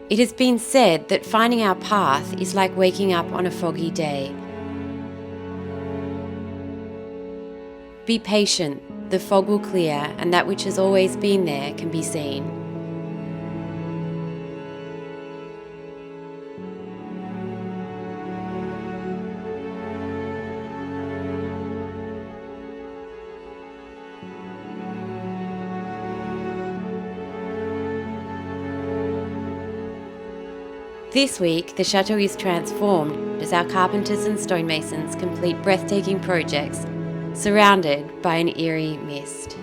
It has been said that finding our path is like waking up on a foggy day. Be patient, the fog will clear and that which has always been there can be seen. This week, the chateau is transformed as our carpenters and stonemasons complete breathtaking projects surrounded by an eerie mist.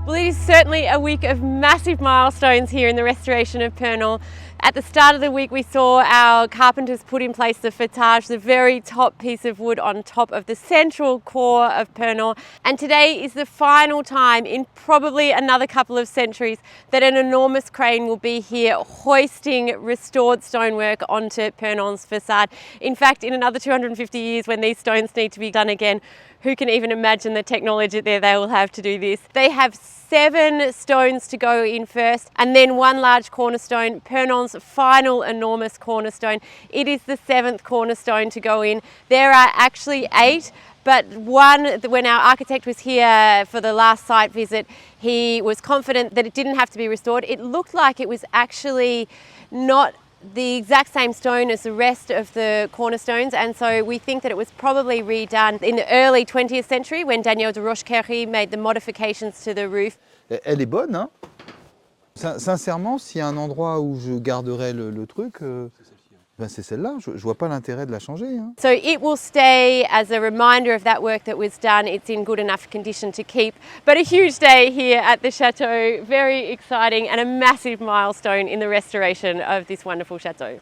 Well, it is certainly a week of massive milestones here in the restoration of Purnon. At the start of the week, we saw our carpenters put in place the façade, the very top piece of wood on top of the central core of Purnon. And today is the final time in probably another couple of centuries that an enormous crane will be here hoisting restored stonework onto Purnon's façade. In fact, in another 250 years, when these stones need to be done again, who can even imagine the technology that they will have to do this? They have 7 stones to go in first and then 1 large cornerstone, Purnon's final enormous cornerstone. It is the 7th cornerstone to go in. There are actually 8, but one, when our architect was here for the last site visit, he was confident that it didn't have to be restored. It looked like it was actually not the exact same stone as the rest of the cornerstones, and so we think that it was probably redone in the early 20th century when Daniel de Rochequerry made the modifications to the roof. Elle est bonne, hein? Sincèrement, s'il y a un endroit où je garderais le truc, ben c'est celle-là. Je vois pas l'intérêt de la changer, hein. So it will stay as a reminder of that work that was done. It's in good enough condition to keep. But a huge day here at the chateau, very exciting and a massive milestone in the restoration of this wonderful chateau.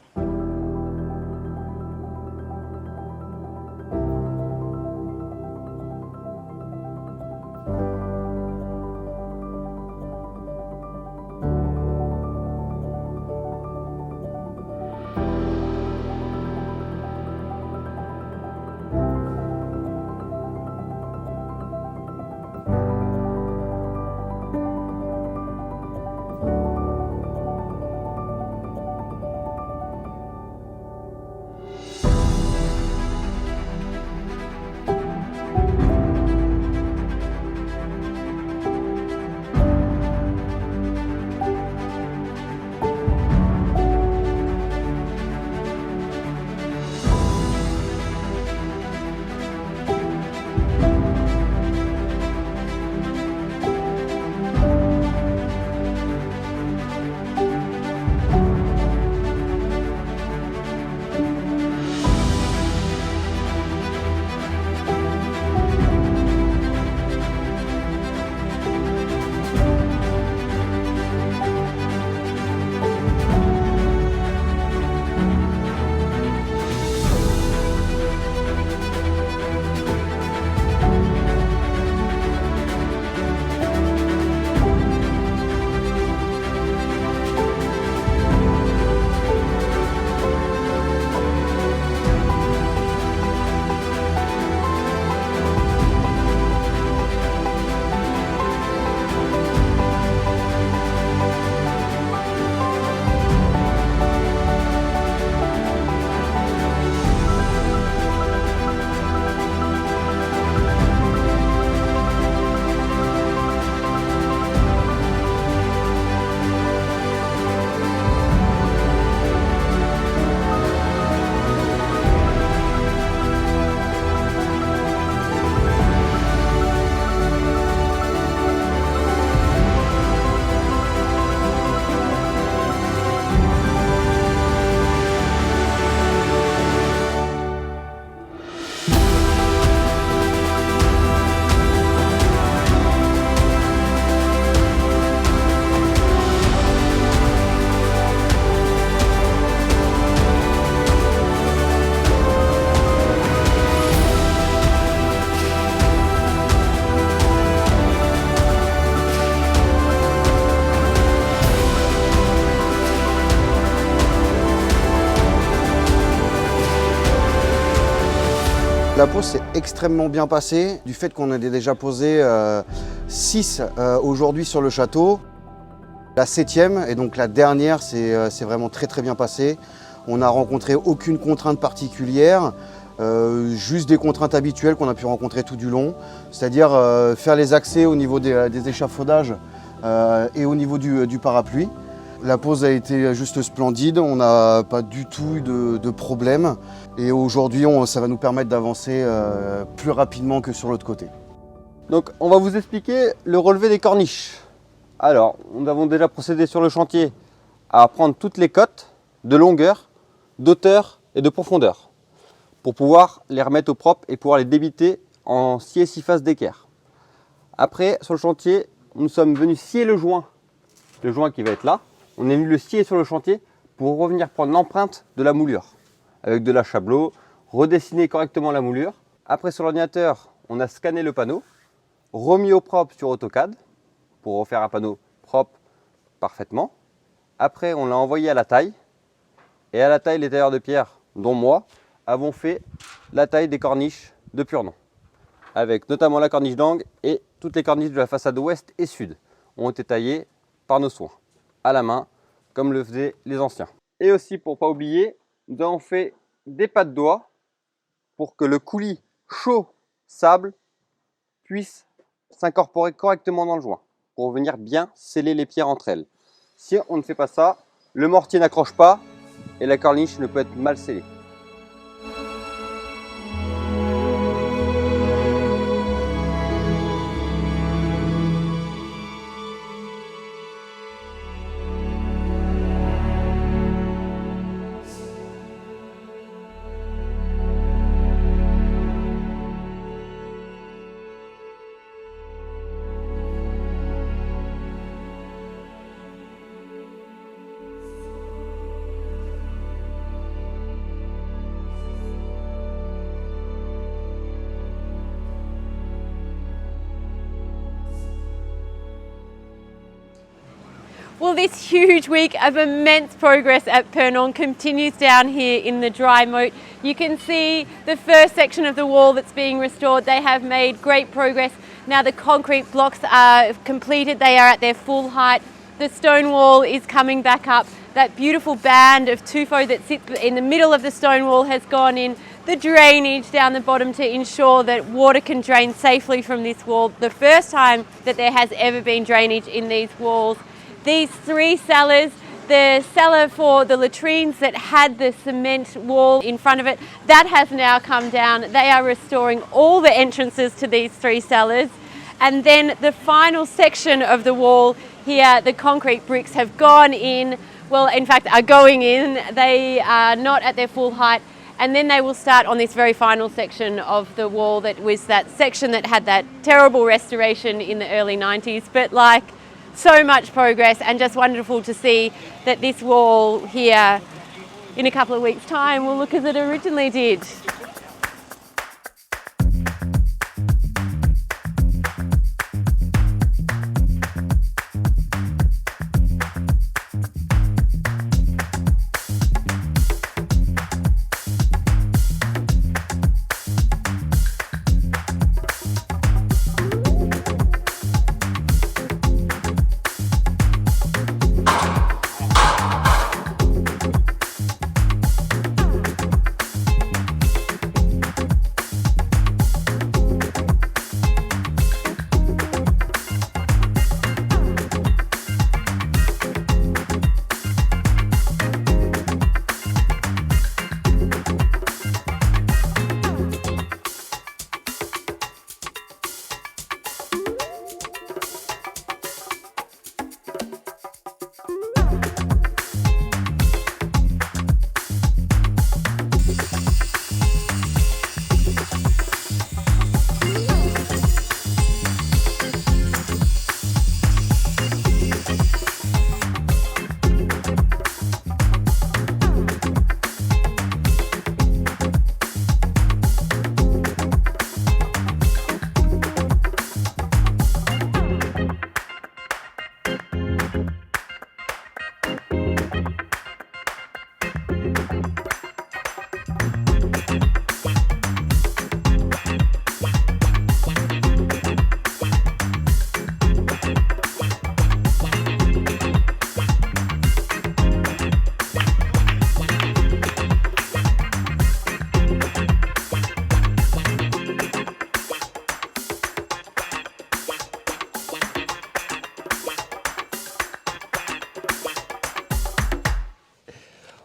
La pose s'est extrêmement bien passée, du fait qu'on ait déjà posé 6 aujourd'hui sur le château. La 7e et donc la dernière, c'est vraiment très bien passé. On n'a rencontré aucune contrainte particulière, juste des contraintes habituelles qu'on a pu rencontrer tout du long, c'est-à-dire faire les accès au niveau des échafaudages et au niveau du parapluie. La pose a été juste splendide, on n'a pas du tout eu de problème et aujourd'hui ça va nous permettre d'avancer plus rapidement que sur l'autre côté. Donc on va vous expliquer le relevé des corniches. Alors, nous avons déjà procédé sur le chantier à prendre toutes les cotes de longueur, d'auteur et de profondeur pour pouvoir les remettre au propre et pouvoir les débiter en scier 6 faces d'équerre. Après, sur le chantier, nous sommes venus scier le joint qui va être là. On est venu le scier sur le chantier pour revenir prendre l'empreinte de la moulure avec de l'achablo, redessiner correctement la moulure. Après, sur l'ordinateur, on a scanné le panneau, remis au propre sur AutoCAD pour refaire un panneau propre parfaitement. Après, on l'a envoyé à la taille. Et à la taille, les tailleurs de pierre, dont moi, avons fait la taille des corniches de Purnon. Avec notamment la corniche d'angle et toutes les corniches de la façade ouest et sud ont été taillées par nos soins, à la main, comme le faisaient les anciens. Et aussi, pour ne pas oublier, nous avons fait des pas de doigts pour que le coulis chaud sable puisse s'incorporer correctement dans le joint, pour venir bien sceller les pierres entre elles. Si on ne fait pas ça, le mortier n'accroche pas et la corniche ne peut être mal scellée. Well, this huge week of immense progress at Purnon continues down here in the dry moat. You can see the first section of the wall that's being restored. They have made great progress. Now the concrete blocks are completed. They are at their full height. The stone wall is coming back up. That beautiful band of tuffo that sits in the middle of the stone wall has gone in. The drainage down the bottom to ensure that water can drain safely from this wall. The first time that there has ever been drainage in these walls. These 3 cellars, the cellar for the latrines that had the cement wall in front of it, that has now come down. They are restoring all the entrances to these 3 cellars. And then the final section of the wall here, the concrete bricks have gone in, well, in fact, are going in. They are not at their full height. And then they will start on this very final section of the wall that was that section that had that terrible restoration in the early 90s. But like, so much progress, and just wonderful to see that this wall here in a couple of weeks' time will look as it originally did.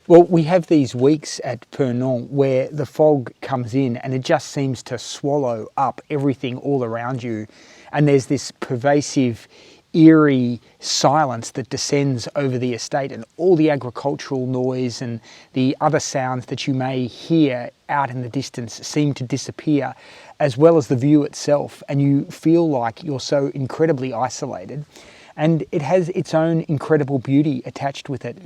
Well, we have these weeks at Purnon where the fog comes in and it just seems to swallow up everything all around you. And there's this pervasive, eerie silence that descends over the estate, and all the agricultural noise and the other sounds that you may hear out in the distance seem to disappear, as well as the view itself. And you feel like you're so incredibly isolated. And it has its own incredible beauty attached with it,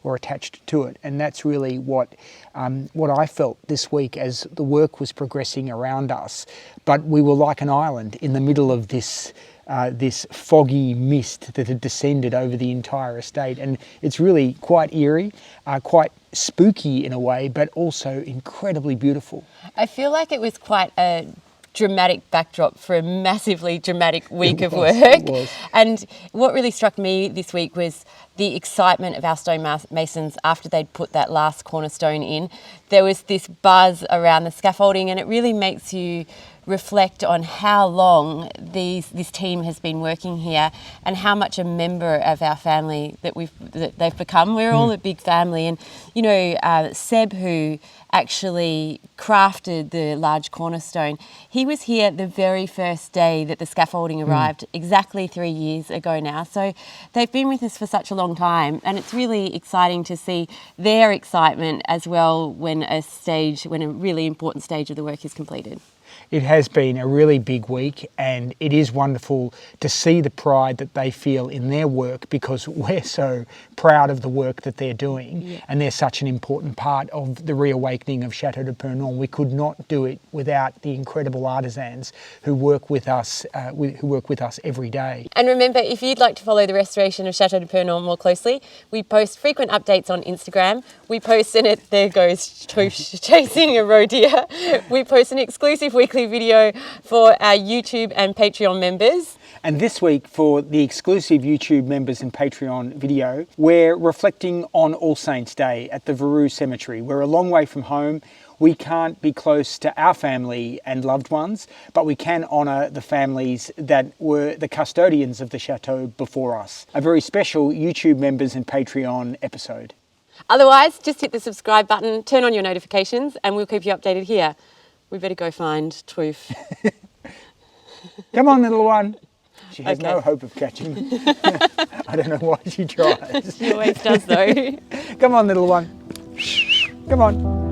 or attached to it, and that's really what I felt this week as the work was progressing around us. But we were like an island in the middle of this foggy mist that had descended over the entire estate, and it's really quite eerie, quite spooky in a way, but also incredibly beautiful. I feel like it was quite a dramatic backdrop for a massively dramatic week of work. It was. And what really struck me this week was the excitement of our stone masons after they'd put that last cornerstone in. There was this buzz around the scaffolding, and it really makes you reflect on how long this team has been working here and how much a member of our family that they've become. We're all a big family, and you know, Seb, who actually crafted the large cornerstone, he was here the very first day that the scaffolding arrived, exactly 3 years ago now. So they've been with us for such a long time, and it's really exciting to see their excitement as well when a really important stage of the work is completed. It has been a really big week, and it is wonderful to see the pride that they feel in their work, because we're so proud of the work that they're doing, and they're such an important part of the reawakening of Château de Purnon. We could not do it without the incredible artisans who work with us every day. And remember, if you'd like to follow the restoration of Château de Purnon more closely, we post frequent updates on Instagram. We post there goes Toosh chasing a roe deer. We post an exclusive weekly video for our YouTube and Patreon members. And this week, for the exclusive YouTube members and Patreon video, we're reflecting on All Saints' Day at the Farrow Cemetery. We're a long way from home. We can't be close to our family and loved ones, but we can honour the families that were the custodians of the chateau before us. A very special YouTube members and Patreon episode. Otherwise, just hit the subscribe button, turn on your notifications, and we'll keep you updated here. We better go find Toof. Come on, little one. She has Okay. no hope of catching me. I don't know why she tries. She always does though. Come on, little one. Come on.